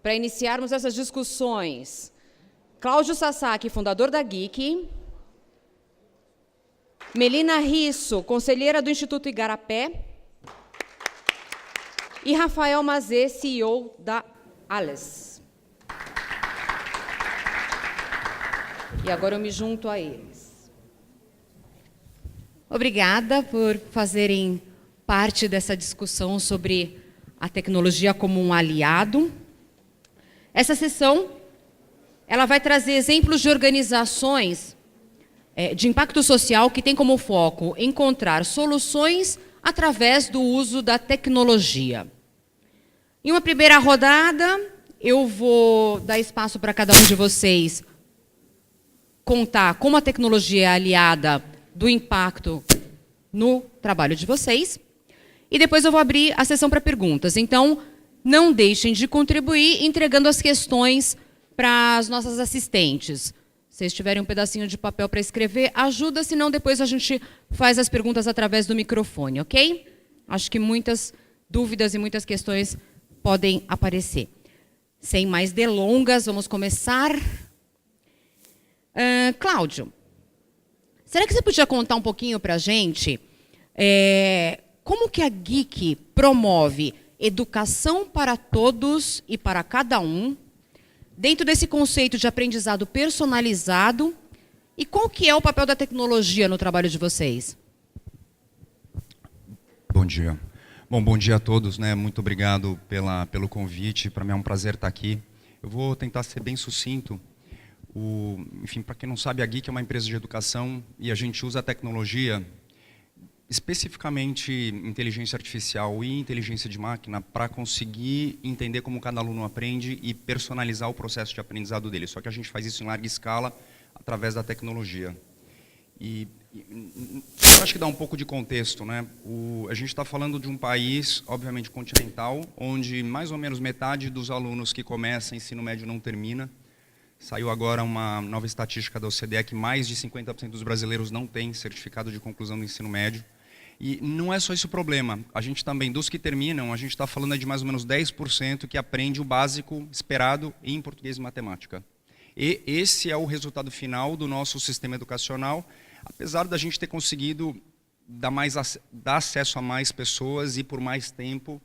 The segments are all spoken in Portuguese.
Para iniciarmos essas discussões, Cláudio Sasaki, fundador da GIC, Melina Risso, conselheira do Instituto Igarapé, e Rafael Mazê, CEO da ALES. E agora eu me junto a eles. Obrigada por fazerem parte dessa discussão sobre a tecnologia como um aliado. Essa sessão ela vai trazer exemplos de organizações de impacto social que tem como foco encontrar soluções através do uso da tecnologia. Em uma primeira rodada, eu vou dar espaço para cada um de vocês contar como a tecnologia é aliada do impacto no trabalho de vocês. E depois eu vou abrir a sessão para perguntas. Então, não deixem de contribuir entregando as questões para as nossas assistentes. Se vocês tiverem um pedacinho de papel para escrever, ajuda, senão depois a gente faz as perguntas através do microfone, ok? Acho que muitas dúvidas e muitas questões podem aparecer. Sem mais delongas, vamos começar. Cláudio, será que você podia contar um pouquinho para a gente como que a GIC promove educação para todos e para cada um, dentro desse conceito de aprendizado personalizado, e qual que é o papel da tecnologia no trabalho de vocês? Bom dia. Bom dia a todos, né? Muito obrigado pelo convite. Para mim é um prazer estar aqui. Eu vou tentar ser bem sucinto. Enfim, para quem não sabe, a GIC é uma empresa de educação e a gente usa a tecnologia, especificamente inteligência artificial e inteligência de máquina, para conseguir entender como cada aluno aprende e personalizar o processo de aprendizado dele. Só que a gente faz isso em larga escala através da tecnologia. E acho que dá um pouco de contexto, né? A gente está falando de um país, obviamente continental, onde mais ou menos metade dos alunos que começam ensino médio não termina. Saiu agora uma nova estatística da OCDE que mais de 50% dos brasileiros não têm certificado de conclusão do ensino médio. E não é só esse o problema. A gente também, dos que terminam, a gente está falando de mais ou menos 10% que aprende o básico esperado em português e matemática. E esse é o resultado final do nosso sistema educacional, apesar da gente ter conseguido dar acesso a mais pessoas e por mais tempo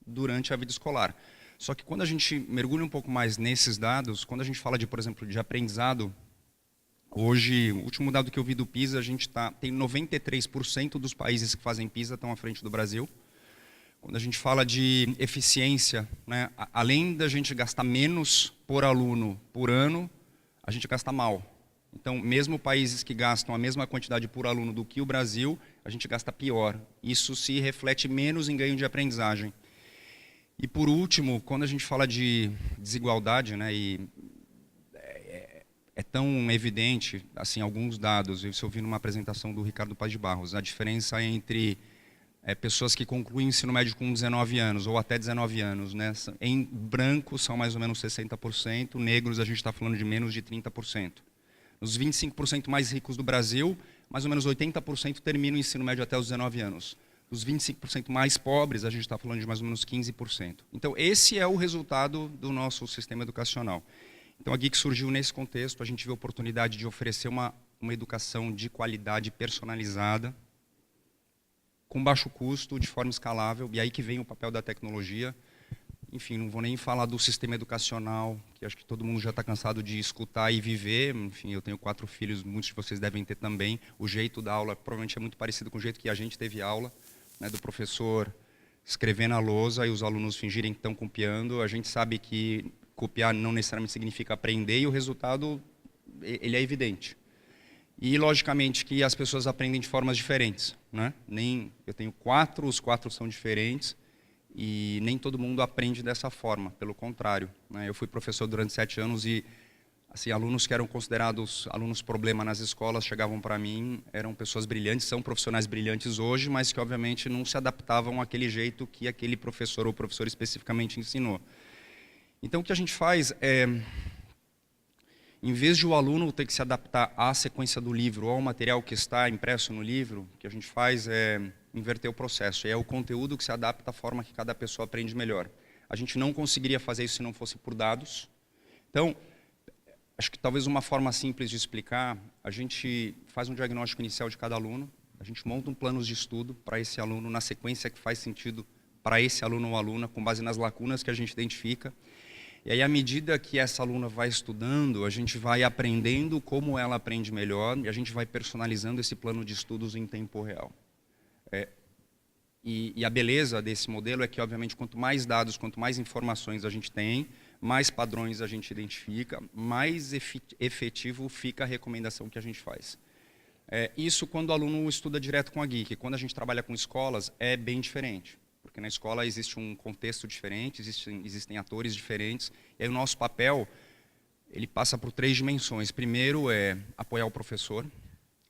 durante a vida escolar. Só que quando a gente mergulha um pouco mais nesses dados, quando a gente fala, por exemplo, de aprendizado, hoje, o último dado que eu vi do PISA, a gente tem 93% dos países que fazem PISA estão à frente do Brasil. Quando a gente fala de eficiência, né, além da gente gastar menos por aluno por ano, a gente gasta mal. Então, mesmo países que gastam a mesma quantidade por aluno do que o Brasil, a gente gasta pior. Isso se reflete menos em ganho de aprendizagem. E por último, quando a gente fala de desigualdade, né, e é tão evidente, assim, alguns dados, isso eu vi numa apresentação do Ricardo Paz de Barros, a diferença entre pessoas que concluem o ensino médio com 19 anos ou até 19 anos, né, em branco são mais ou menos 60%, negros a gente está falando de menos de 30%. Os 25% mais ricos do Brasil, mais ou menos 80% terminam o ensino médio até os 19 anos. Os 25% mais pobres, a gente está falando de mais ou menos 15%. Então, esse é o resultado do nosso sistema educacional. Então, a GIC surgiu nesse contexto, a gente viu a oportunidade de oferecer uma educação de qualidade personalizada, com baixo custo, de forma escalável, e aí que vem o papel da tecnologia. Enfim, não vou nem falar do sistema educacional, que acho que todo mundo já está cansado de escutar e viver. Enfim, eu tenho 4 filhos, muitos de vocês devem ter também. O jeito da aula provavelmente é muito parecido com o jeito que a gente teve aula, né, do professor escrever na lousa e os alunos fingirem que estão copiando. A gente sabe que copiar não necessariamente significa aprender e o resultado ele é evidente. E, logicamente, que as pessoas aprendem de formas diferentes, né? Eu tenho 4, os 4 são diferentes e nem todo mundo aprende dessa forma, pelo contrário, né? Eu fui professor durante 7 anos e assim, alunos que eram considerados alunos problema nas escolas chegavam para mim, eram pessoas brilhantes, são profissionais brilhantes hoje, mas que obviamente não se adaptavam àquele jeito que aquele professor ou professor especificamente ensinou. Então o que a gente faz é, em vez de o aluno ter que se adaptar à sequência do livro ou ao material que está impresso no livro, o que a gente faz é inverter o processo, é o conteúdo que se adapta à forma que cada pessoa aprende melhor. A gente não conseguiria fazer isso se não fosse por dados. Então, acho que talvez uma forma simples de explicar, a gente faz um diagnóstico inicial de cada aluno, a gente monta um plano de estudo para esse aluno na sequência que faz sentido para esse aluno ou aluna, com base nas lacunas que a gente identifica. E aí, à medida que essa aluna vai estudando, a gente vai aprendendo como ela aprende melhor e a gente vai personalizando esse plano de estudos em tempo real. E a beleza desse modelo é que, obviamente, quanto mais dados, quanto mais informações a gente tem, mais padrões a gente identifica, mais efetivo fica a recomendação que a gente faz. Isso quando o aluno estuda direto com a Geek. Quando a gente trabalha com escolas, é bem diferente. Porque na escola existe um contexto diferente, existem atores diferentes. E aí o nosso papel, ele passa por 3 dimensões. Primeiro é apoiar o professor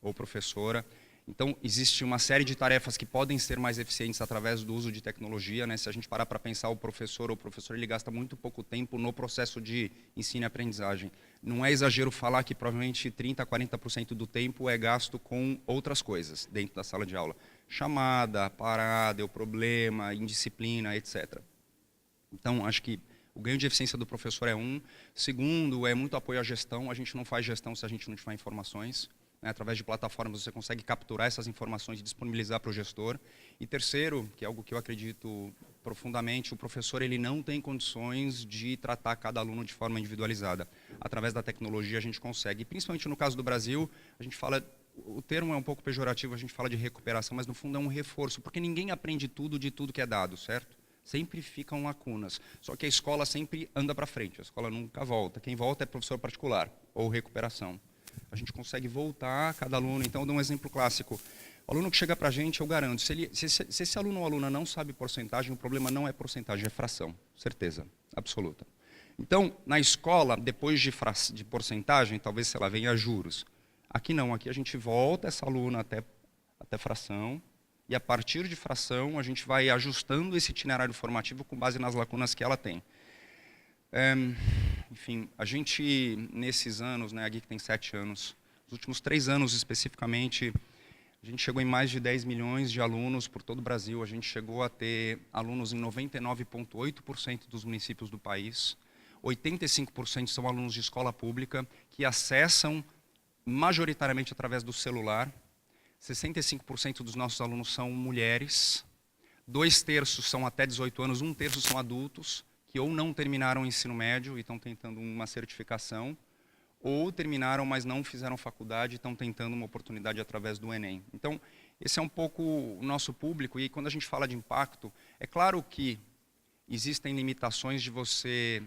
ou professora. Então, existe uma série de tarefas que podem ser mais eficientes através do uso de tecnologia, né? Se a gente parar para pensar, o professor ele gasta muito pouco tempo no processo de ensino e aprendizagem. Não é exagero falar que provavelmente 30% a 40% do tempo é gasto com outras coisas dentro da sala de aula. Chamada, parada, o problema, indisciplina, etc. Então, acho que o ganho de eficiência do professor é um. Segundo, é muito apoio à gestão. A gente não faz gestão se a gente não tiver informações. Através de plataformas você consegue capturar essas informações e disponibilizar para o gestor. E terceiro, que é algo que eu acredito profundamente, o professor ele não tem condições de tratar cada aluno de forma individualizada. Através da tecnologia a gente consegue. E principalmente no caso do Brasil, a gente fala, o termo é um pouco pejorativo, a gente fala de recuperação, mas no fundo é um reforço, porque ninguém aprende tudo de tudo que é dado, certo? Sempre ficam lacunas. Só que a escola sempre anda para frente, a escola nunca volta. Quem volta é professor particular ou recuperação. A gente consegue voltar cada aluno. Então, eu dou um exemplo clássico. O aluno que chega para a gente, eu garanto, se esse aluno ou aluna não sabe porcentagem, o problema não é porcentagem, é fração. Certeza, absoluta. Então, na escola, depois de porcentagem, talvez se ela venha a juros. Aqui não, aqui a gente volta essa aluna até fração, e a partir de fração, a gente vai ajustando esse itinerário formativo com base nas lacunas que ela tem. Enfim, a gente, nesses anos, né, a Geek tem 7 anos, nos últimos 3 anos especificamente, a gente chegou em mais de 10 milhões de alunos por todo o Brasil, a gente chegou a ter alunos em 99,8% dos municípios do país, 85% são alunos de escola pública, que acessam majoritariamente através do celular, 65% dos nossos alunos são mulheres, 2/3 são até 18 anos, 1/3 são adultos, que ou não terminaram o ensino médio e estão tentando uma certificação, ou terminaram, mas não fizeram faculdade e estão tentando uma oportunidade através do Enem. Então, esse é um pouco o nosso público, e quando a gente fala de impacto, é claro que existem limitações de você,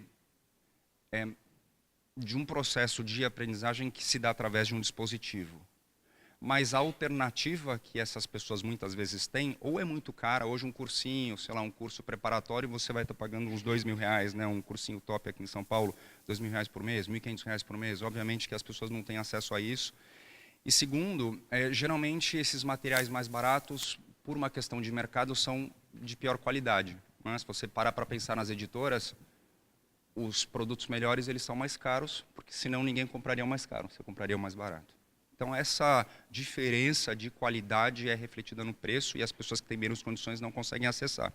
de um processo de aprendizagem que se dá através de um dispositivo. Mas a alternativa que essas pessoas muitas vezes têm, ou é muito cara, hoje um cursinho, sei lá, um curso preparatório, você vai estar pagando uns R$2.000, né, um cursinho top aqui em São Paulo, R$2.000 por mês, R$1.500 por mês, obviamente que as pessoas não têm acesso a isso. E segundo, geralmente esses materiais mais baratos, por uma questão de mercado, são de pior qualidade. Né? Se você parar para pensar nas editoras, os produtos melhores eles são mais caros, porque senão ninguém compraria o mais caro, você compraria o mais barato. Então, essa diferença de qualidade é refletida no preço e as pessoas que têm menos condições não conseguem acessar.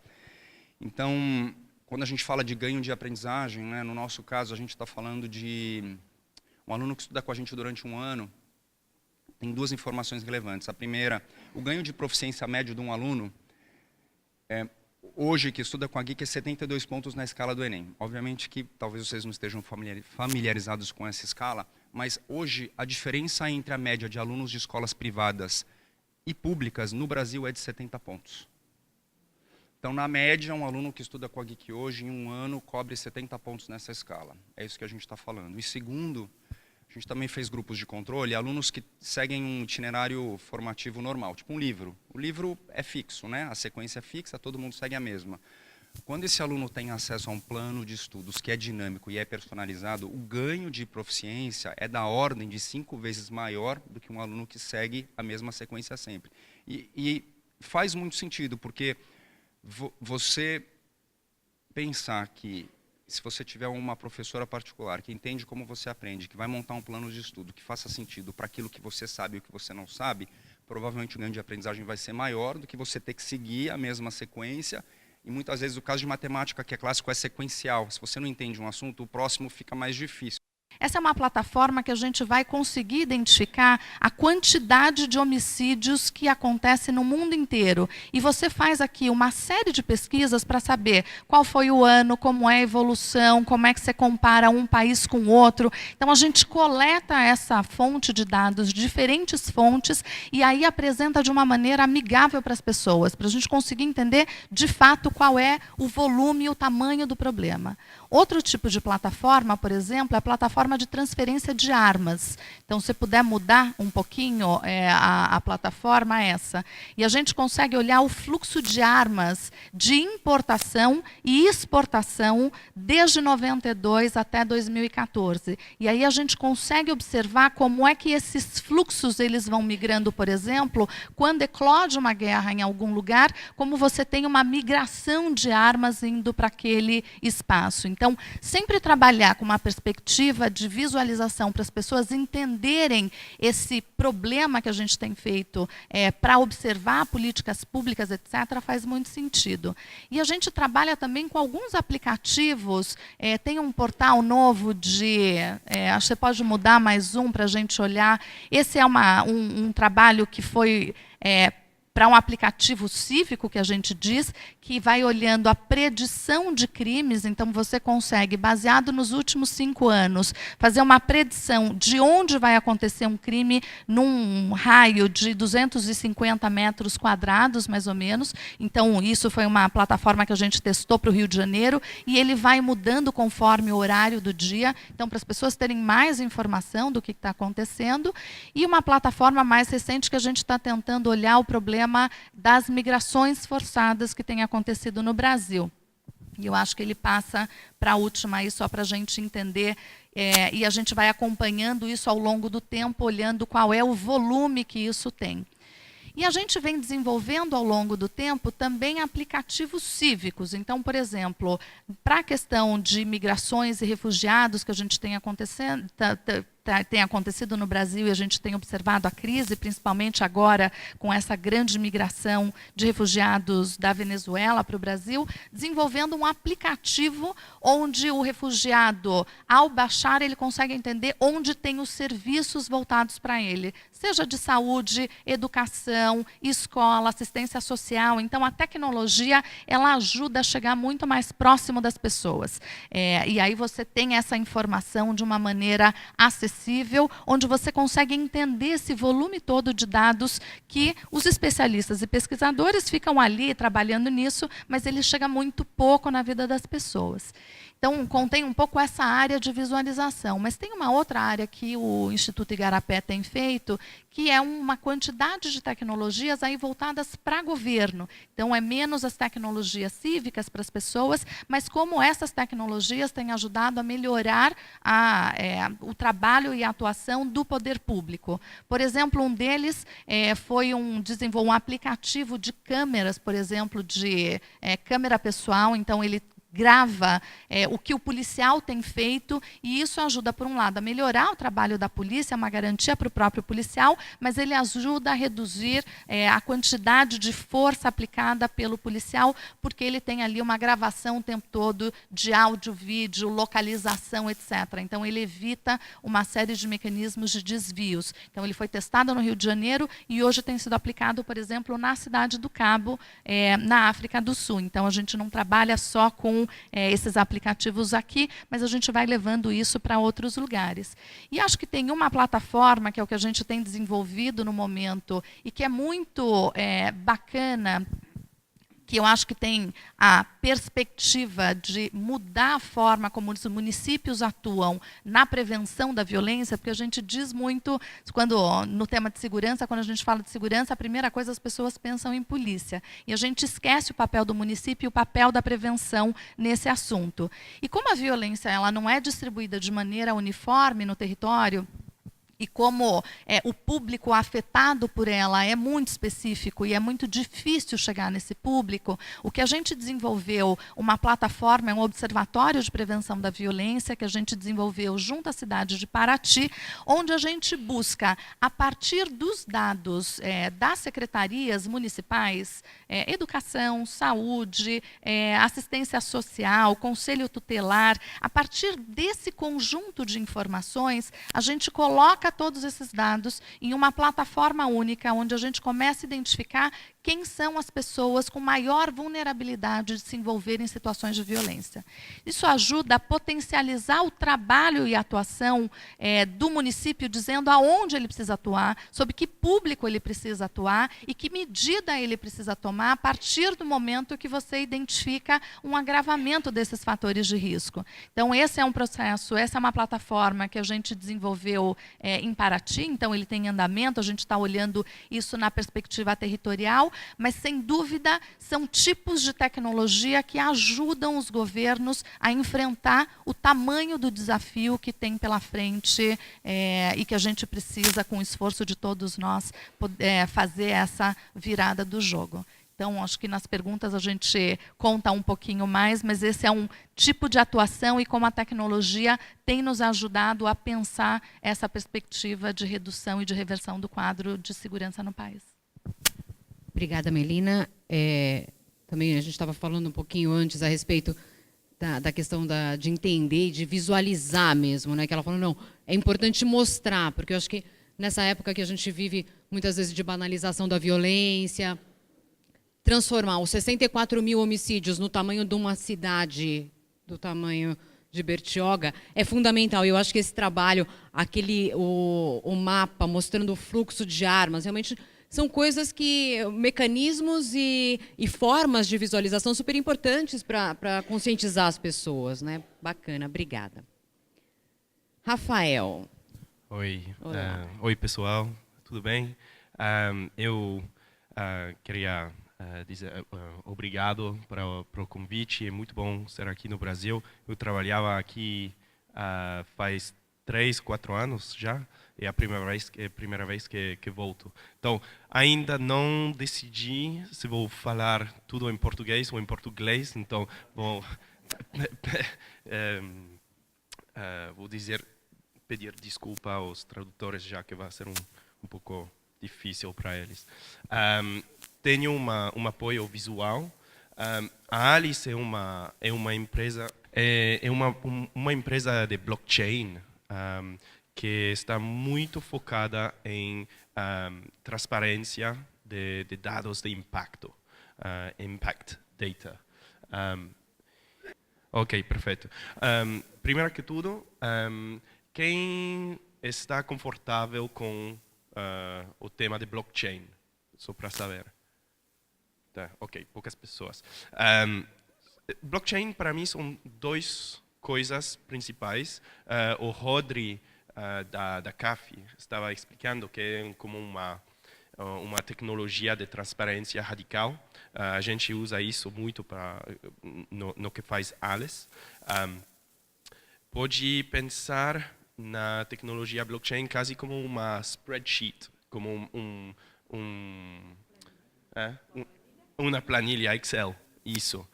Então, quando a gente fala de ganho de aprendizagem, né, no nosso caso, a gente está falando de um aluno que estuda com a gente durante um ano, tem 2 informações relevantes. A primeira, o ganho de proficiência médio de um aluno, hoje que estuda com a Geek, é 72 pontos na escala do Enem. Obviamente que talvez vocês não estejam familiarizados com essa escala, mas hoje a diferença entre a média de alunos de escolas privadas e públicas no Brasil é de 70 pontos. Então, na média, um aluno que estuda com a Geek hoje, em um ano, cobre 70 pontos nessa escala. É isso que a gente está falando. E segundo, a gente também fez grupos de controle, alunos que seguem um itinerário formativo normal, tipo um livro. O livro é fixo, né? A sequência é fixa, todo mundo segue a mesma. Quando esse aluno tem acesso a um plano de estudos que é dinâmico e é personalizado, o ganho de proficiência é da ordem de 5 vezes maior do que um aluno que segue a mesma sequência sempre. E faz muito sentido, porque você pensar que se você tiver uma professora particular que entende como você aprende, que vai montar um plano de estudo que faça sentido para aquilo que você sabe e o que você não sabe, provavelmente o ganho de aprendizagem vai ser maior do que você ter que seguir a mesma sequência E muitas vezes o caso de matemática, que é clássico, é sequencial. Se você não entende um assunto, o próximo fica mais difícil. Essa é uma plataforma que a gente vai conseguir identificar a quantidade de homicídios que acontece no mundo inteiro. E você faz aqui uma série de pesquisas para saber qual foi o ano, como é a evolução, como é que você compara um país com o outro. Então, a gente coleta essa fonte de dados, diferentes fontes, e aí apresenta de uma maneira amigável para as pessoas, para a gente conseguir entender, de fato, qual é o volume e o tamanho do problema. Outro tipo de plataforma, por exemplo, é a plataforma de transferência de armas. Então, se puder mudar um pouquinho a plataforma é essa. E a gente consegue olhar o fluxo de armas de importação e exportação desde 92 até 2014. E aí a gente consegue observar como é que esses fluxos eles vão migrando, por exemplo, quando eclode uma guerra em algum lugar, como você tem uma migração de armas indo para aquele espaço. Então, sempre trabalhar com uma perspectiva de visualização para as pessoas entenderem esse problema que a gente tem feito para observar políticas públicas, etc., faz muito sentido. E a gente trabalha também com alguns aplicativos. Tem um portal novo de... acho que você pode mudar mais um para a gente olhar. Esse é um trabalho que foi... para um aplicativo cívico, que a gente diz, que vai olhando a predição de crimes. Então, você consegue, baseado nos últimos 5 anos, fazer uma predição de onde vai acontecer um crime num raio de 250 metros quadrados, mais ou menos. Então, isso foi uma plataforma que a gente testou para o Rio de Janeiro, e ele vai mudando conforme o horário do dia, então, para as pessoas terem mais informação do que está acontecendo. E uma plataforma mais recente que a gente está tentando olhar o problema das migrações forçadas que tem acontecido no Brasil. E eu acho que ele passa para a última aí, só para a gente entender, e a gente vai acompanhando isso ao longo do tempo, olhando qual é o volume que isso tem. E a gente vem desenvolvendo ao longo do tempo também aplicativos cívicos. Então, por exemplo, para a questão de migrações e refugiados que a gente tem acontecendo, tem acontecido no Brasil, e a gente tem observado a crise, principalmente agora com essa grande migração de refugiados da Venezuela para o Brasil, desenvolvendo um aplicativo onde o refugiado, ao baixar, ele consegue entender onde tem os serviços voltados para ele, seja de saúde, educação, escola, assistência social. Então, a tecnologia, ela ajuda a chegar muito mais próximo das pessoas. E aí você tem essa informação de uma maneira acessível, onde você consegue entender esse volume todo de dados que os especialistas e pesquisadores ficam ali trabalhando nisso, mas ele chega muito pouco na vida das pessoas. Então, contém um pouco essa área de visualização. Mas tem uma outra área que o Instituto Igarapé tem feito, que é uma quantidade de tecnologias aí voltadas para governo. Então, é menos as tecnologias cívicas para as pessoas, mas como essas tecnologias têm ajudado a melhorar o trabalho e a atuação do poder público. Por exemplo, um deles foi desenvolver um aplicativo de câmeras, por exemplo, de câmera pessoal. Então, ele grava o que o policial tem feito, e isso ajuda, por um lado, a melhorar o trabalho da polícia, é uma garantia para o próprio policial, mas ele ajuda a reduzir a quantidade de força aplicada pelo policial, porque ele tem ali uma gravação o tempo todo de áudio, vídeo, localização, etc. Então, ele evita uma série de mecanismos de desvios. Então, ele foi testado no Rio de Janeiro e hoje tem sido aplicado, por exemplo, na Cidade do Cabo, na África do Sul. Então, a gente não trabalha só com esses aplicativos aqui, mas a gente vai levando isso para outros lugares. E acho que tem uma plataforma, que é o que a gente tem desenvolvido no momento, e que é muito bacana, que eu acho que tem a perspectiva de mudar a forma como os municípios atuam na prevenção da violência, porque a gente diz muito, no tema de segurança, quando a gente fala de segurança, a primeira coisa as pessoas pensam em polícia. E a gente esquece o papel do município e o papel da prevenção nesse assunto. E como a violência ela não é distribuída de maneira uniforme no território, E como o público afetado por ela é muito específico e é muito difícil chegar nesse público, o que a gente desenvolveu, uma plataforma, um observatório de prevenção da violência, que a gente desenvolveu junto à cidade de Paraty, onde a gente busca, a partir dos dados das secretarias municipais, educação, saúde, assistência social, conselho tutelar, a partir desse conjunto de informações, a gente coloca todos esses dados em uma plataforma única, onde a gente começa a identificar quem são as pessoas com maior vulnerabilidade de se envolver em situações de violência. Isso ajuda a potencializar o trabalho e a atuação do município, dizendo aonde ele precisa atuar, sobre que público ele precisa atuar e que medida ele precisa tomar a partir do momento que você identifica um agravamento desses fatores de risco. Então, esse é um processo, essa é uma plataforma que a gente desenvolveu em Paraty, então ele tem andamento, a gente está olhando isso na perspectiva territorial, mas, sem dúvida, são tipos de tecnologia que ajudam os governos a enfrentar o tamanho do desafio que tem pela frente e que a gente precisa, com o esforço de todos nós, fazer essa virada do jogo. Então, acho que nas perguntas a gente conta um pouquinho mais, mas esse é um tipo de atuação e como a tecnologia tem nos ajudado a pensar essa perspectiva de redução e de reversão do quadro de segurança no país. Obrigada, Melina. Também a gente estava falando um pouquinho antes a respeito da questão de entender e de visualizar mesmo, né? Que ela falou, não, é importante mostrar, porque eu acho que nessa época que a gente vive, muitas vezes, de banalização da violência, transformar os 64 mil homicídios no tamanho de uma cidade, do tamanho de Bertioga, é fundamental. Eu acho que esse trabalho, o mapa mostrando o fluxo de armas, realmente são coisas mecanismos e formas de visualização super importantes para conscientizar as pessoas, né? Bacana, obrigada. Rafael. Oi, oi pessoal, tudo bem? Eu queria dizer obrigado para o convite, é muito bom estar aqui no Brasil. Eu trabalhava aqui faz 3, 4 anos já, é a primeira vez que volto. Então, ainda não decidi se vou falar tudo em português ou em português, então vou pedir desculpa aos tradutores, já que vai ser um pouco difícil para eles. Tenho um apoio visual. A Alice é uma empresa uma empresa de blockchain que está muito focada em transparência de dados de impacto, impact data. Ok, perfeito. Primeiro que tudo, quem está confortável com o tema de blockchain? Só para saber. Tá, ok, poucas pessoas. Blockchain, para mim, são 2 coisas principais. O Rodri, da CAF, estava explicando que é como uma tecnologia de transparência radical. A gente usa isso muito no que faz Alice. Pode pensar na tecnologia blockchain quase como uma spreadsheet, como uma planilha Excel, isso.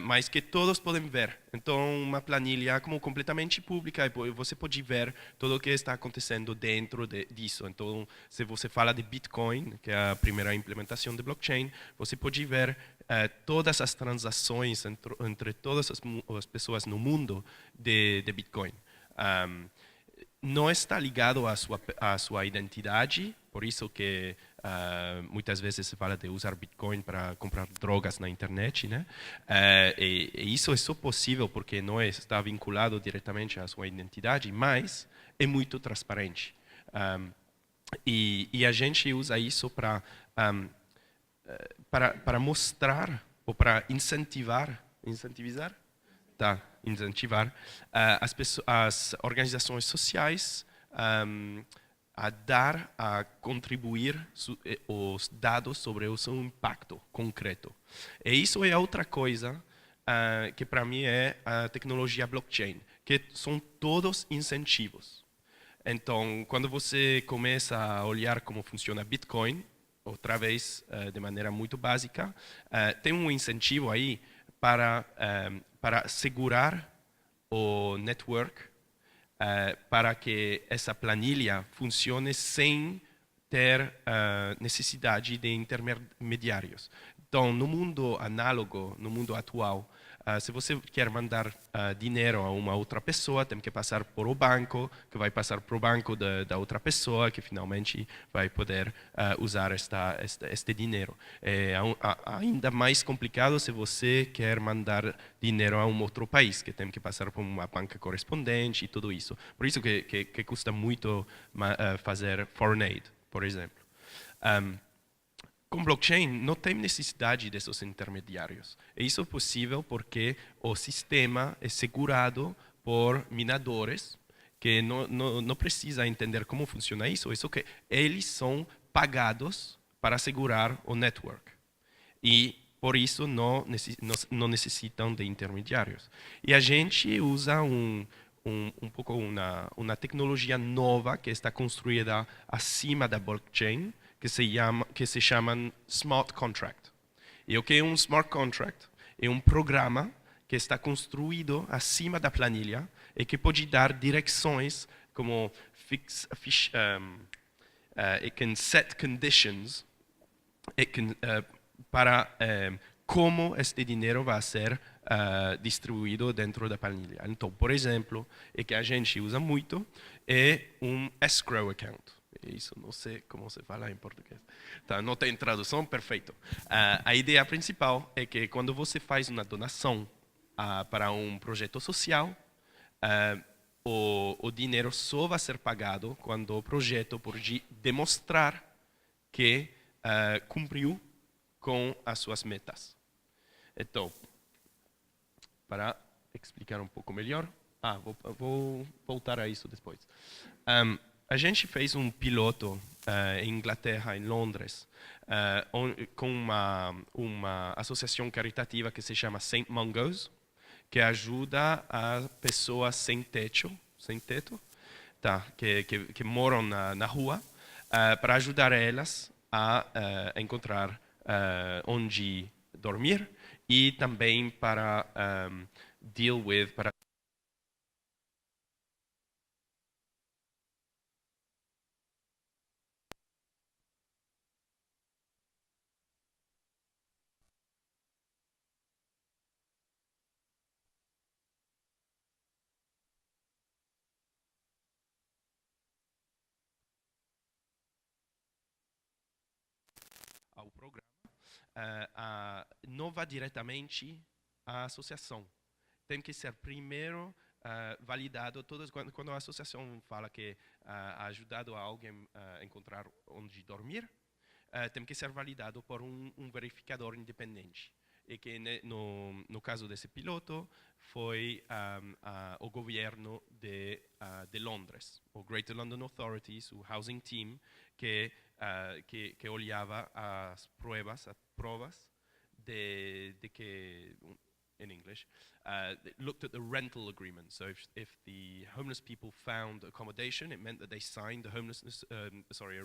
Mas que todos podem ver. Então, uma planilha como completamente pública, e você pode ver tudo o que está acontecendo dentro disso. Então, se você fala de Bitcoin, que é a primeira implementação de blockchain, você pode ver todas as transações entre todas as pessoas no mundo de Bitcoin. Não está ligado à sua identidade, por isso que muitas vezes se fala de usar Bitcoin para comprar drogas na internet, né? E isso é só possível porque não está vinculado diretamente à sua identidade, mas é muito transparente. E a gente usa isso para mostrar ou para incentivar as organizações sociais a contribuir os dados sobre o seu impacto concreto. E isso é outra coisa que para mim é a tecnologia blockchain, que são todos incentivos. Então, quando você começa a olhar como funciona Bitcoin, outra vez, de maneira muito básica, tem um incentivo aí para segurar o network, para que essa planilha funcione sem ter necessidade de intermediários. Então, no mundo análogo, no mundo atual, se você quer mandar dinheiro a uma outra pessoa, tem que passar por o banco, que vai passar para o banco da outra pessoa, que finalmente vai poder usar este dinheiro. É ainda mais complicado se você quer mandar dinheiro a um outro país, que tem que passar por uma banca correspondente e tudo isso. Por isso que custa muito fazer foreign aid, por exemplo. Com blockchain não tem necessidade desses intermediários. E isso é possível porque o sistema é segurado por minadores que não precisa entender como funciona isso. Isso que eles são pagados para segurar o network. E por isso não necessitam de intermediários. E a gente usa um pouco uma tecnologia nova que está construída acima da blockchain, que se chama Smart Contract. E o que é um Smart Contract? É um programa que está construído acima da planilha e que pode dar direções como it can set conditions para como este dinheiro vai ser distribuído dentro da planilha. Então, por exemplo, o que a gente usa muito é um escrow account. Isso, não sei como se fala em português. Tá, não tem tradução, perfeito. A ideia principal é que quando você faz uma donação para um projeto social, o dinheiro só vai ser pagado quando o projeto pode demonstrar que cumpriu com as suas metas. Então, para explicar um pouco melhor, vou voltar a isso depois. A gente fez um piloto em Inglaterra, em Londres, com uma associação caritativa que se chama St. Mungo's, que ajuda as pessoas sem teto, que moram na rua, para ajudar elas a encontrar onde dormir e também para para ao programa, não vai diretamente à associação. Tem que ser primeiro validado. Quando a associação fala que ha ajudado alguém a encontrar onde dormir, tem que ser validado por um verificador independente. E que no caso desse piloto foi o governo de Londres, o Greater London Authorities, o Housing Team, que olhava as provas de que, in English, looked at the rental agreement. So if the homeless people found accommodation, it meant that they signed a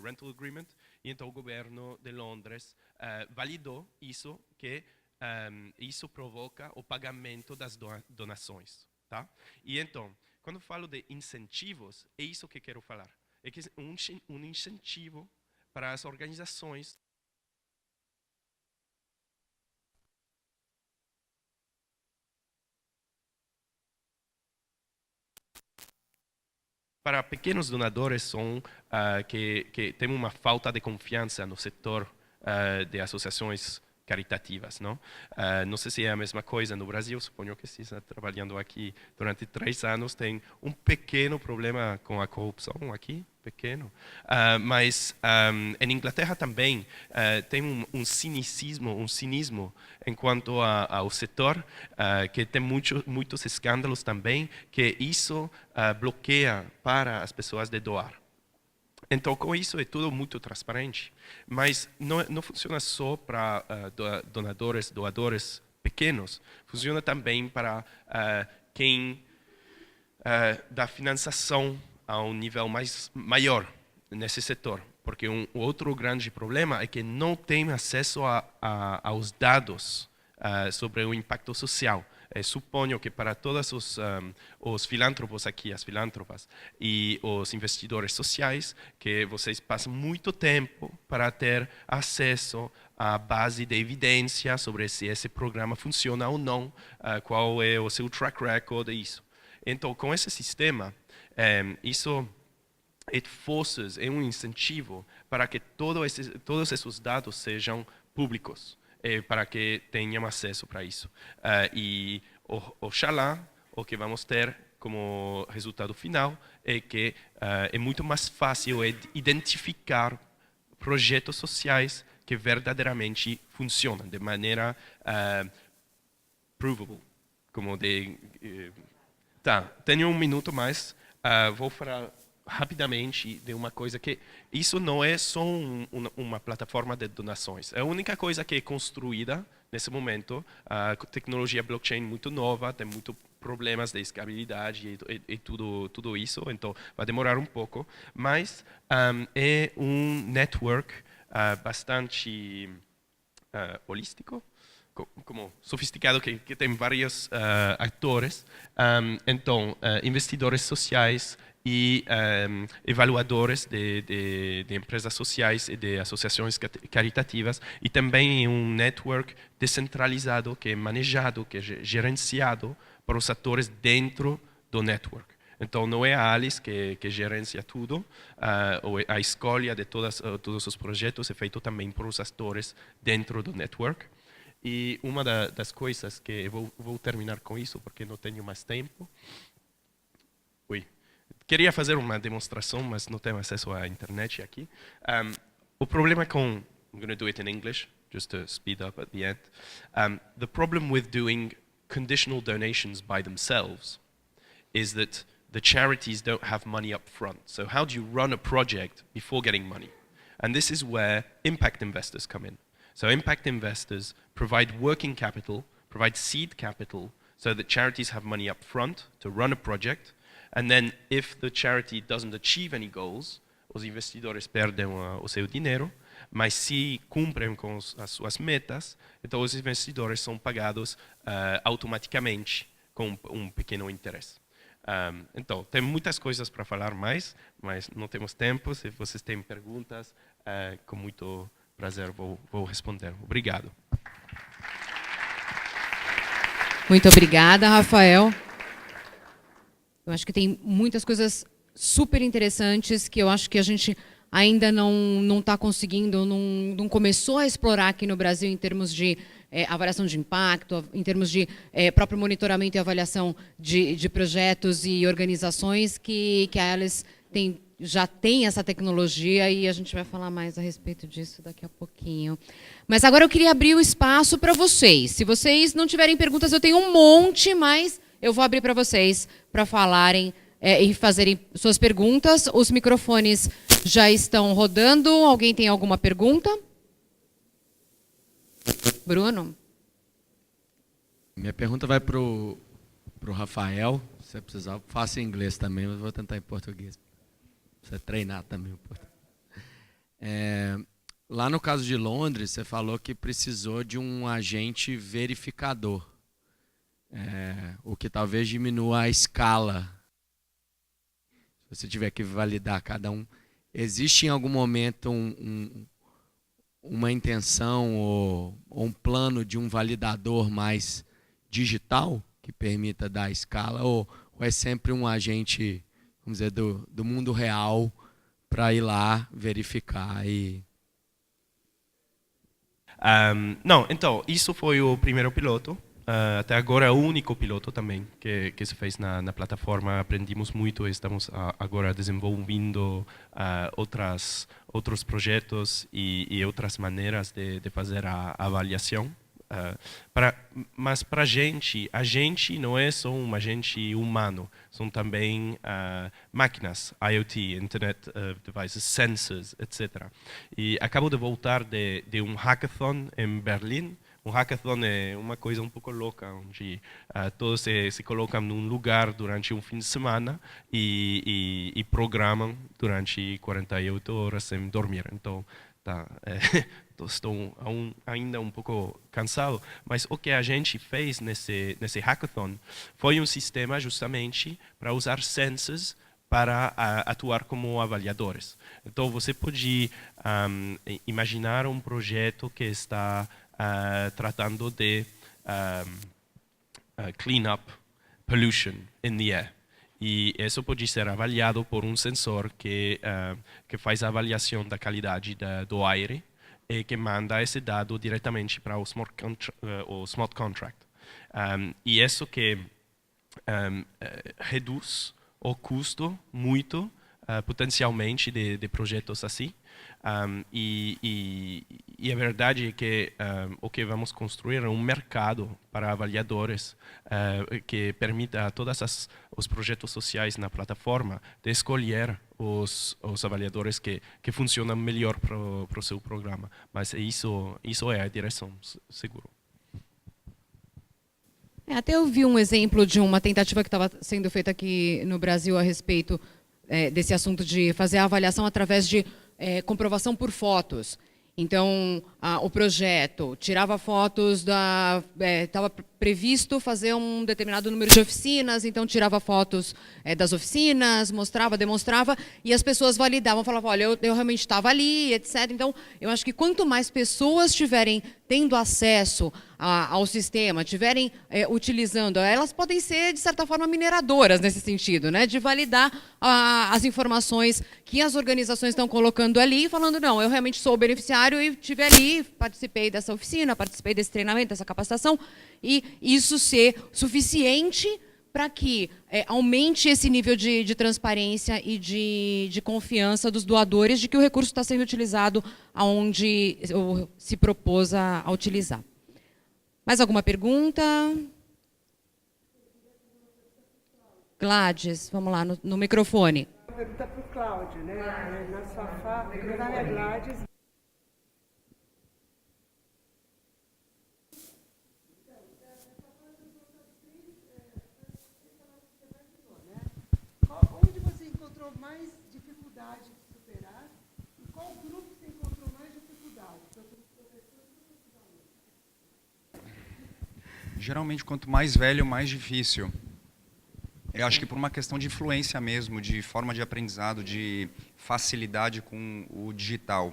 rental agreement. E então o governo de Londres validou isso, que isso provoca o pagamento das donações, tá? E então, quando falo de incentivos, é isso que quero falar. É que um incentivo para as organizações para pequenos donadores são que têm uma falta de confiança no setor de associações caritativas, não? Não sei se é a mesma coisa no Brasil, suponho que sim, está trabalhando aqui durante 3 anos, tem um pequeno problema com a corrupção aqui, pequeno, mas em Inglaterra também tem um cinismo enquanto ao setor, que tem muitos escândalos também, que isso bloqueia para as pessoas de doar. Então, com isso é tudo muito transparente, mas não funciona só para doadores pequenos, funciona também para quem dá financiação a um nível maior nesse setor, porque o outro grande problema é que não tem acesso aos dados sobre o impacto social. Suponho que para todos os filântropos aqui, as filântropas e os investidores sociais, que vocês passam muito tempo para ter acesso à base de evidência sobre se esse programa funciona ou não, qual é o seu track record e isso. Então, com esse sistema, isso é um incentivo para que todos esses dados sejam públicos, para que tenham acesso para isso. E oxalá, o que vamos ter como resultado final é que é muito mais fácil identificar projetos sociais que verdadeiramente funcionam de maneira provable. Tá, tenho um minuto mais, vou falar rapidamente de uma coisa que isso não é só uma plataforma de donações. É a única coisa que é construída nesse momento. A tecnologia blockchain muito nova, tem muitos problemas de escalabilidade e tudo isso, então vai demorar um pouco. Mas é um network bastante holístico, como sofisticado, que tem vários atores. Então, investidores sociais e evaluadores de empresas sociais e de associações caritativas, e também um network descentralizado que é manejado, que é gerenciado por os atores dentro do network. Então, não é a Alice que gerencia tudo, a escolha de todos os projetos é feito também por os atores dentro do network. E uma das coisas que vou terminar com isso, porque não tenho mais tempo. Queria fazer uma demonstração, mas não tenho acesso à internet aqui. O problema com... I'm going to do it in English, just to speed up at the end. The problem with doing conditional donations by themselves is that the charities don't have money up front. So how do you run a project before getting money? And this is where impact investors come in. So impact investors provide working capital, provide seed capital, so that charities have money up front to run a project. And then, if the charity doesn't achieve any goals, os investidores perdem o seu dinheiro, mas se cumprem com as suas metas, então os investidores são pagados automaticamente com um pequeno interesse. Então, tem muitas coisas para falar mais, mas não temos tempo. Se vocês têm perguntas, com muito prazer vou responder. Obrigado. Muito obrigada, Rafael. Eu acho que tem muitas coisas super interessantes que eu acho que a gente ainda não está conseguindo, não começou a explorar aqui no Brasil em termos de avaliação de impacto, em termos de próprio monitoramento e avaliação de projetos e organizações que a Alice já tem essa tecnologia, e a gente vai falar mais a respeito disso daqui a pouquinho. Mas agora eu queria abrir o espaço para vocês. Se vocês não tiverem perguntas, eu tenho um monte, mas eu vou abrir para vocês para falarem e fazerem suas perguntas. Os microfones já estão rodando. Alguém tem alguma pergunta? Bruno? Minha pergunta vai para o Rafael. Se você precisar, faça em inglês também, mas vou tentar em português. Você treinar também o português. Lá no caso de Londres, você falou que precisou de um agente verificador. O que talvez diminua a escala. Se você tiver que validar cada um. Existe em algum momento uma intenção ou um plano de um validador mais digital que permita dar escala, ou é sempre um agente, vamos dizer, do mundo real para ir lá verificar e... Não, então, isso foi o primeiro piloto. Até agora é o único piloto também que se fez na plataforma. Aprendimos muito e estamos agora desenvolvendo outros projetos e outras maneiras de fazer a avaliação. Mas para a gente não é só um agente humano, são também máquinas, IoT, Internet Devices, sensors, etc. E acabo de voltar de um hackathon em Berlim, Um hackathon é uma coisa um pouco louca, onde todos se colocam num lugar durante um fim de semana e programam durante 48 horas sem dormir. Então, estou ainda um pouco cansado, mas o que a gente fez nesse hackathon foi um sistema justamente para usar sensors para atuar como avaliadores. Então, você pode imaginar um projeto que está tratando de clean up pollution in the air. E isso pode ser avaliado por um sensor que faz a avaliação da qualidade do aire e que manda esse dado diretamente para o smart contract. E isso que reduz o custo muito, potencialmente, de projetos assim. E a verdade é que o que vamos construir é um mercado para avaliadores que permita a todos os projetos sociais na plataforma de escolher os avaliadores que funcionam melhor para o seu programa. Mas isso é a direção, seguro. Até eu vi um exemplo de uma tentativa que estava sendo feita aqui no Brasil a respeito desse assunto de fazer a avaliação através de comprovação por fotos. Então, o projeto tirava fotos estava previsto fazer um determinado número de oficinas, então tirava fotos das oficinas, mostrava, demonstrava, e as pessoas validavam, falavam, olha, eu realmente estava ali, etc. Então, eu acho que quanto mais pessoas tiverem tendo acesso ao sistema, tiverem utilizando, elas podem ser, de certa forma, mineradoras nesse sentido, né, de validar as informações que as organizações estão colocando ali, falando, não, eu realmente sou o beneficiário e estive ali, participei dessa oficina, participei desse treinamento, dessa capacitação, e isso ser suficiente para que aumente esse nível de transparência e de confiança dos doadores de que o recurso está sendo utilizado aonde se propôs a utilizar. Mais alguma pergunta? Gladys, vamos lá, no microfone. Uma pergunta para o Cláudio, né? Na sua fala, meu nome é Gladys. Onde você encontrou mais dificuldade de superar e qual grupo você encontrou mais dificuldade? Geralmente, quanto mais velho, mais difícil. Eu acho que por uma questão de influência mesmo, de forma de aprendizado, de facilidade com o digital.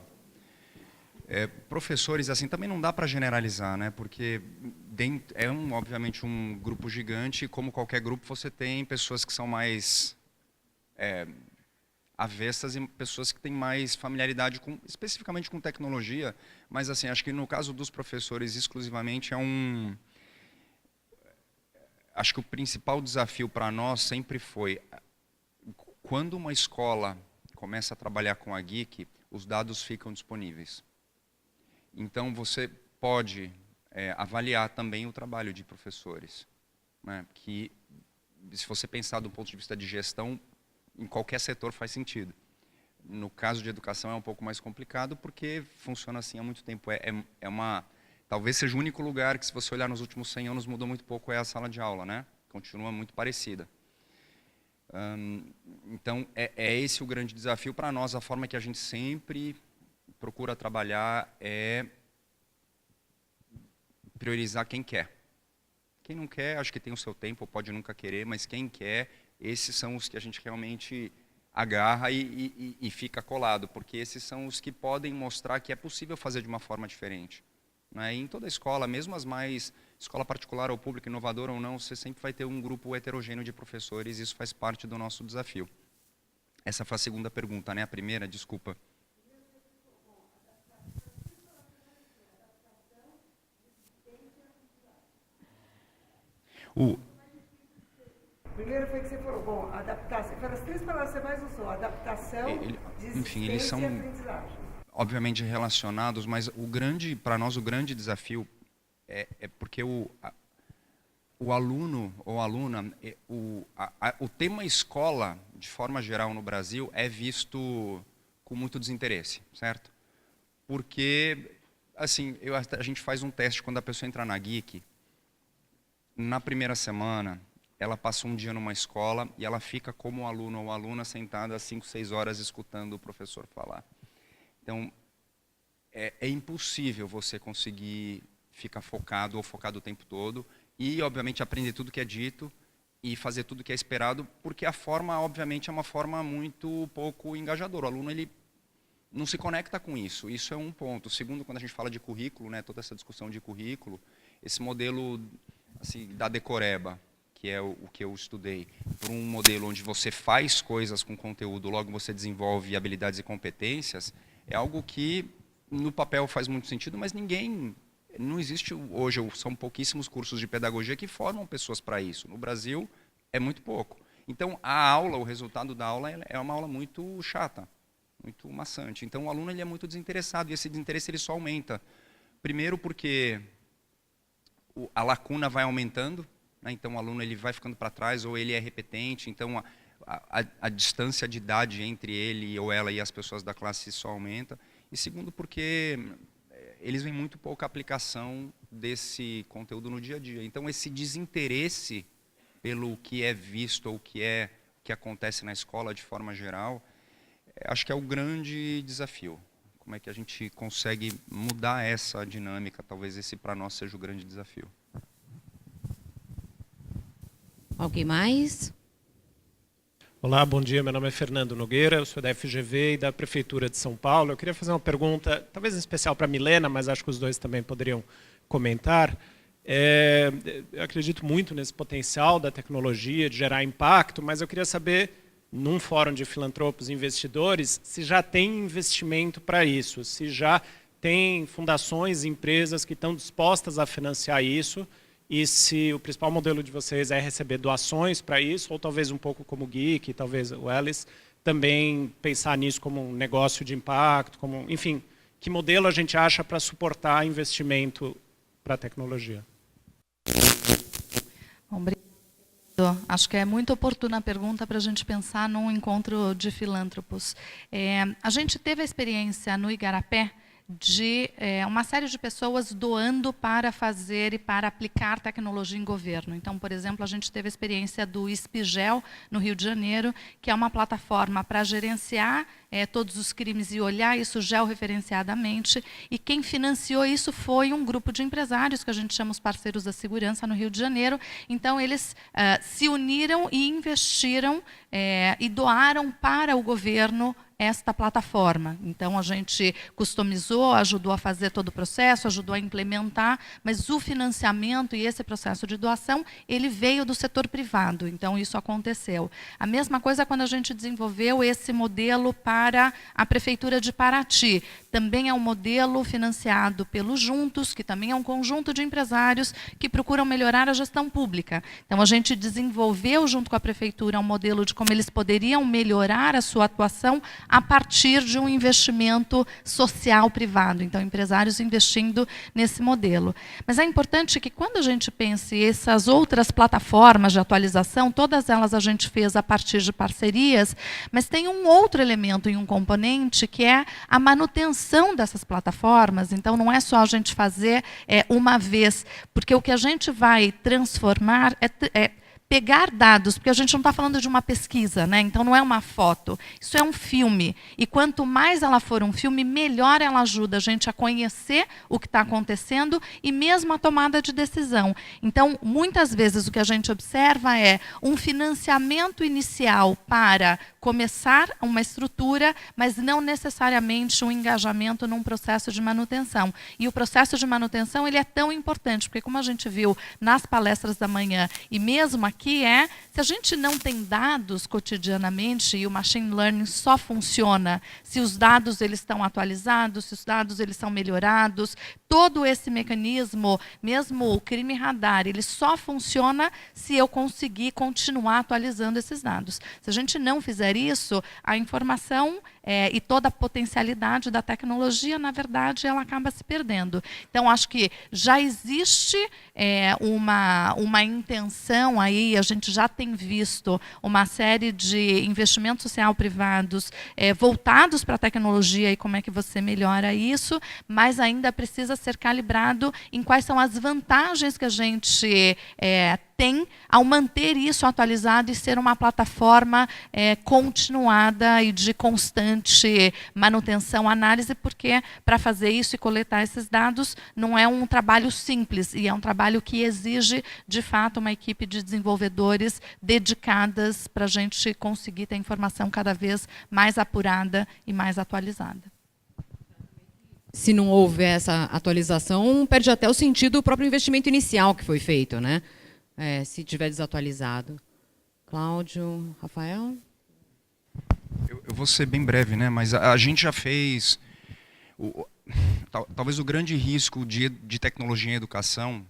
Professores, assim, também não dá para generalizar, né? Porque obviamente um grupo gigante, e como qualquer grupo, você tem pessoas que são mais avessas e pessoas que têm mais familiaridade especificamente com tecnologia, mas assim, acho que no caso dos professores exclusivamente acho que o principal desafio para nós sempre foi, quando uma escola começa a trabalhar com a Geek, os dados ficam disponíveis. Então, você pode avaliar também o trabalho de professores, né? Que, se você pensar do ponto de vista de gestão, em qualquer setor faz sentido. No caso de educação é um pouco mais complicado, porque funciona assim há muito tempo. Talvez seja o único lugar que, se você olhar nos últimos 100 anos, mudou muito pouco, é a sala de aula, né? Continua muito parecida. Então, é esse o grande desafio para nós. A forma que a gente sempre procura trabalhar é priorizar quem quer. Quem não quer, acho que tem o seu tempo, pode nunca querer, mas quem quer, esses são os que a gente realmente agarra e fica colado, porque esses são os que podem mostrar que é possível fazer de uma forma diferente. Né? E em toda escola, mesmo as mais escola particular ou pública, inovadora ou não, você sempre vai ter um grupo heterogêneo de professores, e isso faz parte do nosso desafio. Essa foi a segunda pergunta, né? A primeira, desculpa. Primeiro foi que você falou, adaptação. As três palavras que você mais usou, adaptação, enfim, eles são e aprendizagem. Obviamente relacionados, mas para nós o grande desafio é porque o aluno ou aluna, o tema escola, de forma geral no Brasil, é visto com muito desinteresse, certo? Porque Assim, a gente faz um teste quando a pessoa entra na Geek. Na primeira semana, ela passa um dia numa escola e ela fica como aluno ou aluna sentada 5, 6 horas escutando o professor falar. Então, é impossível você conseguir ficar focado ou focado o tempo todo e, obviamente, aprender tudo que é dito e fazer tudo que é esperado, porque a forma, obviamente, é uma forma muito pouco engajadora. O aluno, ele não se conecta com isso. Isso é um ponto. Segundo, quando a gente fala de currículo, né, toda essa discussão de currículo, esse modelo assim, da decoreba, que é o que eu estudei, para um modelo onde você faz coisas com conteúdo, logo você desenvolve habilidades e competências, é algo que no papel faz muito sentido, mas não existe hoje, são pouquíssimos cursos de pedagogia que formam pessoas para isso. No Brasil, é muito pouco. Então, a aula, o resultado da aula é uma aula muito chata, muito maçante. Então, o aluno ele é muito desinteressado e esse desinteresse ele só aumenta. Primeiro porque a lacuna vai aumentando, né? Então, o aluno ele vai ficando para trás ou ele é repetente. Então, a distância de idade entre ele ou ela e as pessoas da classe só aumenta. E segundo porque eles veem muito pouca aplicação desse conteúdo no dia a dia. Então, esse desinteresse pelo que é visto ou que acontece na escola de forma geral, acho que é o grande desafio. Como é que a gente consegue mudar essa dinâmica? Talvez esse para nós seja o grande desafio. Alguém mais? Olá, bom dia. Meu nome é Fernando Nogueira, eu sou da FGV e da Prefeitura de São Paulo. Eu queria fazer uma pergunta, talvez em especial para a Milena, mas acho que os dois também poderiam comentar. Eu acredito muito nesse potencial da tecnologia de gerar impacto, mas eu queria saber, num fórum de filantropos e investidores, se já tem investimento para isso, se já tem fundações e empresas que estão dispostas a financiar isso, e se o principal modelo de vocês é receber doações para isso, ou talvez um pouco como o Geek, talvez o Alice, também pensar nisso como um negócio de impacto, enfim, que modelo a gente acha para suportar investimento para a tecnologia? Obrigado. Acho que é muito oportuna a pergunta para a gente pensar num encontro de filântropos. A gente teve a experiência no Igarapé de uma série de pessoas doando para fazer e para aplicar tecnologia em governo. Então, por exemplo, a gente teve a experiência do Espigel, no Rio de Janeiro, que é uma plataforma para gerenciar todos os crimes e olhar isso georreferenciadamente. E quem financiou isso foi um grupo de empresários, que a gente chama os parceiros da segurança no Rio de Janeiro. Então, eles se uniram e investiram e doaram para o governo esta plataforma. Então, a gente customizou, ajudou a fazer todo o processo, ajudou a implementar, mas o financiamento e esse processo de doação, ele veio do setor privado. Então, isso aconteceu. A mesma coisa quando a gente desenvolveu esse modelo para a Prefeitura de Paraty. Também é um modelo financiado pelo Juntos, que também é um conjunto de empresários que procuram melhorar a gestão pública. Então, a gente desenvolveu, junto com a Prefeitura, um modelo de como eles poderiam melhorar a sua atuação a partir de um investimento social privado. Então, empresários investindo nesse modelo. Mas é importante que, quando a gente pense essas outras plataformas de atualização, todas elas a gente fez a partir de parcerias, mas tem um outro elemento e um componente que é a manutenção dessas plataformas. Então, não é só a gente fazer uma vez, porque o que a gente vai transformar é pegar dados, porque a gente não está falando de uma pesquisa, né? Então não é uma foto, isso é um filme. E quanto mais ela for um filme, melhor ela ajuda a gente a conhecer o que está acontecendo e mesmo a tomada de decisão. Então, muitas vezes o que a gente observa é um financiamento inicial para começar uma estrutura, mas não necessariamente um engajamento num processo de manutenção. E o processo de manutenção ele é tão importante, porque como a gente viu nas palestras da manhã, e mesmo aqui, se a gente não tem dados cotidianamente e o machine learning só funciona se os dados eles estão atualizados, se os dados eles são melhorados, todo esse mecanismo, mesmo o crime radar, ele só funciona se eu conseguir continuar atualizando esses dados. Se a gente não fizer isso, a informação e toda a potencialidade da tecnologia, na verdade, ela acaba se perdendo. Então, acho que já existe uma intenção aí, a gente já tem visto uma série de investimentos social privados voltados para a tecnologia e como é que você melhora isso, mas ainda precisa ser calibrado em quais são as vantagens que a gente tem ao manter isso atualizado e ser uma plataforma continuada e de constante manutenção, análise, porque para fazer isso e coletar esses dados não é um trabalho simples, e é um trabalho que exige, de fato, uma equipe de desenvolvedores dedicadas para a gente conseguir ter informação cada vez mais apurada e mais atualizada. Se não houver essa atualização, perde até o sentido do próprio investimento inicial que foi feito, né? Se tiver desatualizado. Cláudio, Rafael? Eu vou ser bem breve, né? Mas a gente já fez... Talvez o grande risco de tecnologia em educação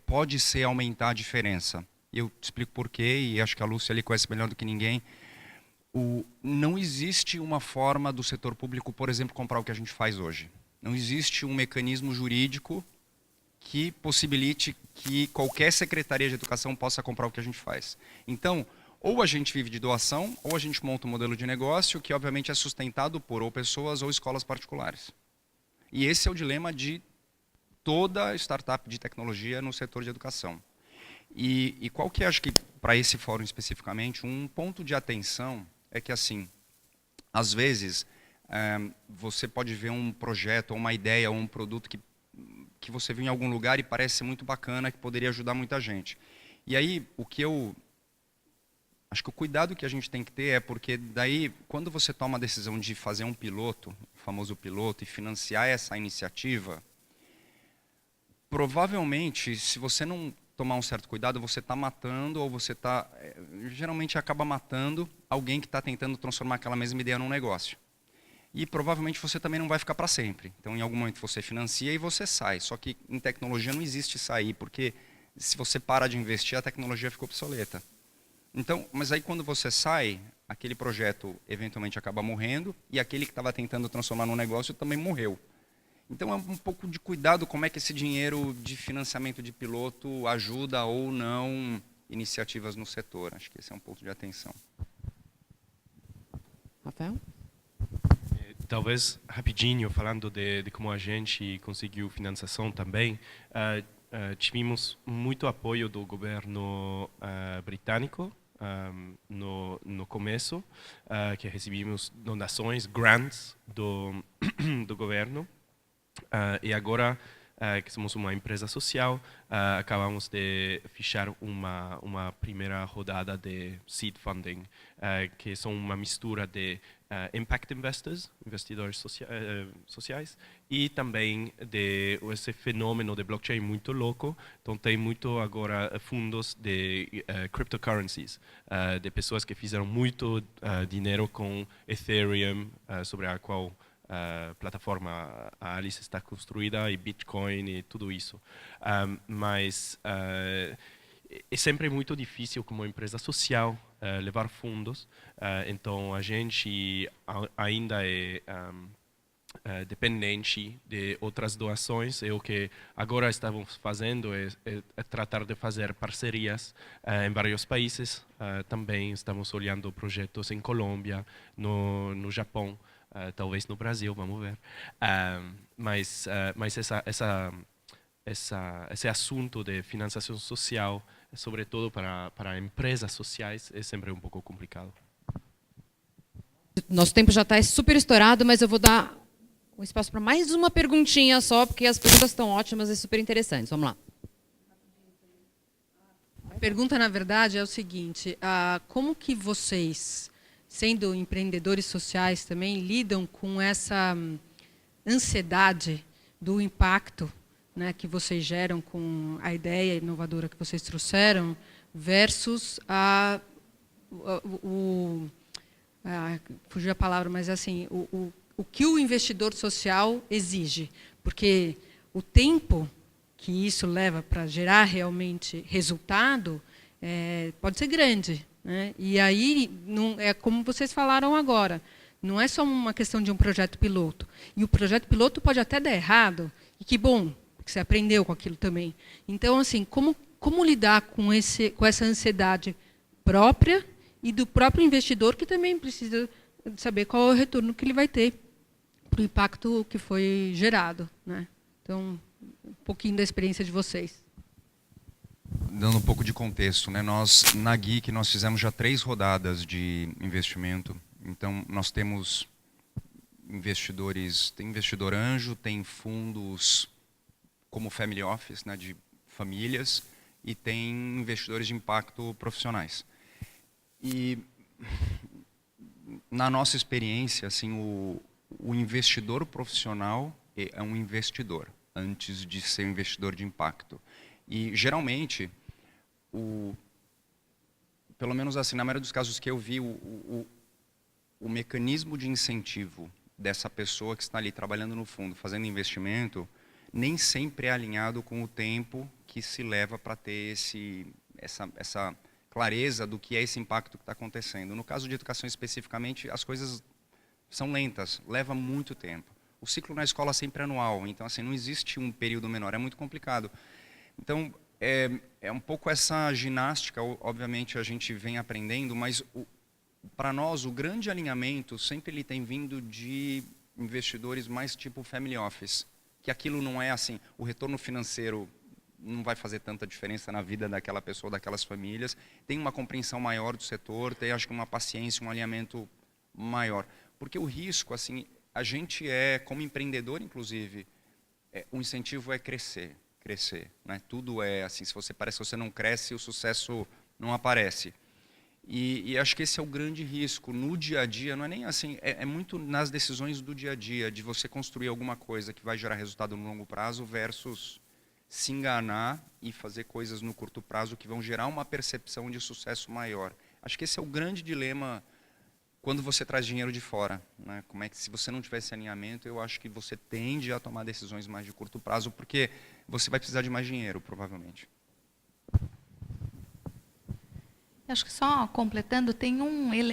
pode ser aumentar a diferença. Eu te explico por quê, e acho que a Lúcia ali conhece melhor do que ninguém. Não existe uma forma do setor público, por exemplo, comprar o que a gente faz hoje. Não existe um mecanismo jurídico que possibilite que qualquer secretaria de educação possa comprar o que a gente faz. Então, ou a gente vive de doação, ou a gente monta um modelo de negócio que, obviamente, é sustentado por ou pessoas ou escolas particulares. E esse é o dilema de toda startup de tecnologia no setor de educação. E qual que é, acho que, para esse fórum especificamente, um ponto de atenção é que, assim, às vezes, você pode ver um projeto, ou uma ideia, ou um produto que você viu em algum lugar e parece ser muito bacana, que poderia ajudar muita gente. E aí, acho que o cuidado que a gente tem que ter é porque daí, quando você toma a decisão de fazer um piloto, o famoso piloto, e financiar essa iniciativa, provavelmente, se você não tomar um certo cuidado, você está matando, ou você geralmente acaba matando alguém que está tentando transformar aquela mesma ideia num negócio. E provavelmente você também não vai ficar para sempre. Então, em algum momento você financia e você sai. Só que em tecnologia não existe sair, porque se você para de investir, a tecnologia fica obsoleta. Então, mas aí quando você sai, aquele projeto eventualmente acaba morrendo e aquele que estava tentando transformar num negócio também morreu. Então é um pouco de cuidado como é que esse dinheiro de financiamento de piloto ajuda ou não iniciativas no setor. Acho que esse é um ponto de atenção. Rafael? Talvez rapidinho, falando de como a gente conseguiu financiação também, tivemos muito apoio do governo britânico no começo, que recebemos donações, grants do governo, e agora que somos uma empresa social, acabamos de fechar uma primeira rodada de seed funding, que são uma mistura de impact investors, investidores sociais, e também de esse fenômeno de blockchain muito louco. Então tem muito agora fundos de cryptocurrencies, de pessoas que fizeram muito dinheiro com Ethereum, sobre a qual plataforma a Alice está construída, e Bitcoin e tudo isso. Mas é sempre muito difícil como empresa social levar fundos, então a gente ainda é dependente de outras doações, e o que agora estamos fazendo é tratar de fazer parcerias em vários países. Também estamos olhando projetos em Colômbia, no Japão, talvez no Brasil, vamos ver. Mas esse assunto de financiação social, sobretudo para empresas sociais, é sempre um pouco complicado. Nosso tempo já está super estourado, mas eu vou dar um espaço para mais uma perguntinha só, porque as perguntas estão ótimas e super interessantes. Vamos lá. A pergunta, na verdade, é o seguinte: como que vocês, sendo empreendedores sociais também, lidam com essa ansiedade do impacto, né, que vocês geram com a ideia inovadora que vocês trouxeram, versus fugiu a palavra, mas assim, o que o investidor social exige? Porque o tempo que isso leva para gerar realmente resultado pode ser grande, né? E aí, não, é como vocês falaram agora, Não é só uma questão de um projeto piloto. E o projeto piloto pode até dar errado, e que bom, que você aprendeu com aquilo também. Então, assim, como lidar com essa ansiedade própria e do próprio investidor, que também precisa saber qual é o retorno que ele vai ter para o impacto que foi gerado, né? Então, um pouquinho da experiência de vocês. Dando um pouco de contexto, né? Nós, na Geek, nós fizemos já 3 rodadas de investimento. Então, nós temos investidores, tem investidor anjo, tem fundos como family office, né, de famílias, e tem investidores de impacto profissionais. E, na nossa experiência, assim, o investidor profissional é um investidor, antes de ser um investidor de impacto. E, geralmente, pelo menos assim, na maioria dos casos que eu vi, o mecanismo de incentivo dessa pessoa que está ali trabalhando no fundo, fazendo investimento, nem sempre é alinhado com o tempo que se leva para ter essa clareza do que é esse impacto que está acontecendo. No caso de educação especificamente, as coisas são lentas, leva muito tempo. O ciclo na escola sempre é anual, então assim, não existe um período menor, é muito complicado. Então, é um pouco essa ginástica, obviamente a gente vem aprendendo, mas para nós o grande alinhamento sempre ele tem vindo de investidores mais tipo family office, que aquilo não é assim, o retorno financeiro não vai fazer tanta diferença na vida daquela pessoa, daquelas famílias, tem uma compreensão maior do setor, tem acho que uma paciência, um alinhamento maior. Porque o risco, assim, a gente como empreendedor inclusive, o incentivo é crescer, né? Tudo é assim, se você parece que você não cresce, o sucesso não aparece. E acho que esse é o grande risco no dia a dia, não é nem assim, é muito nas decisões do dia a dia, de você construir alguma coisa que vai gerar resultado no longo prazo versus se enganar e fazer coisas no curto prazo que vão gerar uma percepção de sucesso maior. Acho que esse é o grande dilema quando você traz dinheiro de fora, né? Como é que, se você não tiver esse alinhamento, eu acho que você tende a tomar decisões mais de curto prazo, porque você vai precisar de mais dinheiro, provavelmente. Acho que só completando, tem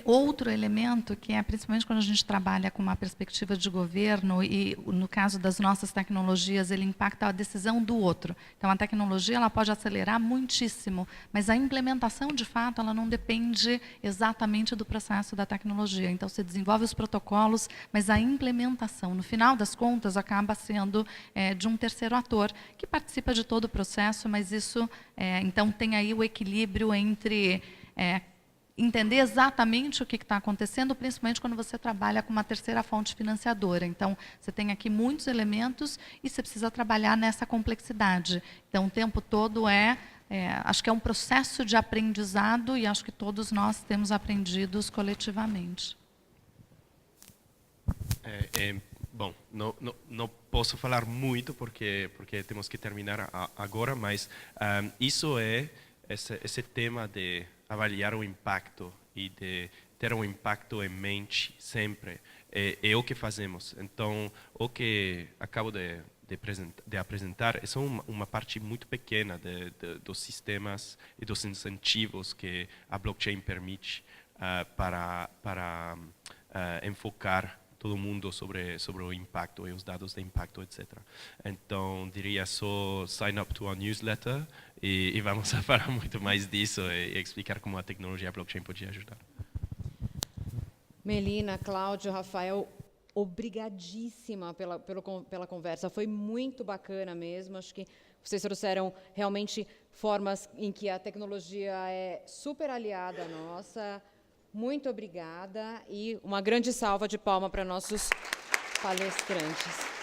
outro elemento que é principalmente quando a gente trabalha com uma perspectiva de governo e no caso das nossas tecnologias, ele impacta a decisão do outro. Então a tecnologia ela pode acelerar muitíssimo, mas a implementação de fato ela não depende exatamente do processo da tecnologia. Então você desenvolve os protocolos, mas a implementação, no final das contas, acaba sendo de um terceiro ator que participa de todo o processo, mas isso então tem aí o equilíbrio entre entender exatamente o que está acontecendo, principalmente quando você trabalha com uma terceira fonte financiadora. Então, você tem aqui muitos elementos e você precisa trabalhar nessa complexidade. Então, o tempo todo acho que é um processo de aprendizado e acho que todos nós temos aprendidos coletivamente. Bom, não posso falar muito porque temos que terminar agora, mas isso esse tema de avaliar o impacto e de ter um impacto em mente sempre é o que fazemos. Então, o que acabo de apresentar é só uma parte muito pequena dos sistemas e dos incentivos que a blockchain permite para enfocar todo mundo sobre o impacto e os dados de impacto, etc. Então, diria só sign up to our newsletter e vamos a falar muito mais disso e explicar como a tecnologia blockchain podia ajudar. Melina, Cláudio, Rafael, obrigadíssima pela conversa. Foi muito bacana mesmo. Acho que vocês trouxeram realmente formas em que a tecnologia é super aliada à nossa. Muito obrigada e uma grande salva de palmas para nossos palestrantes.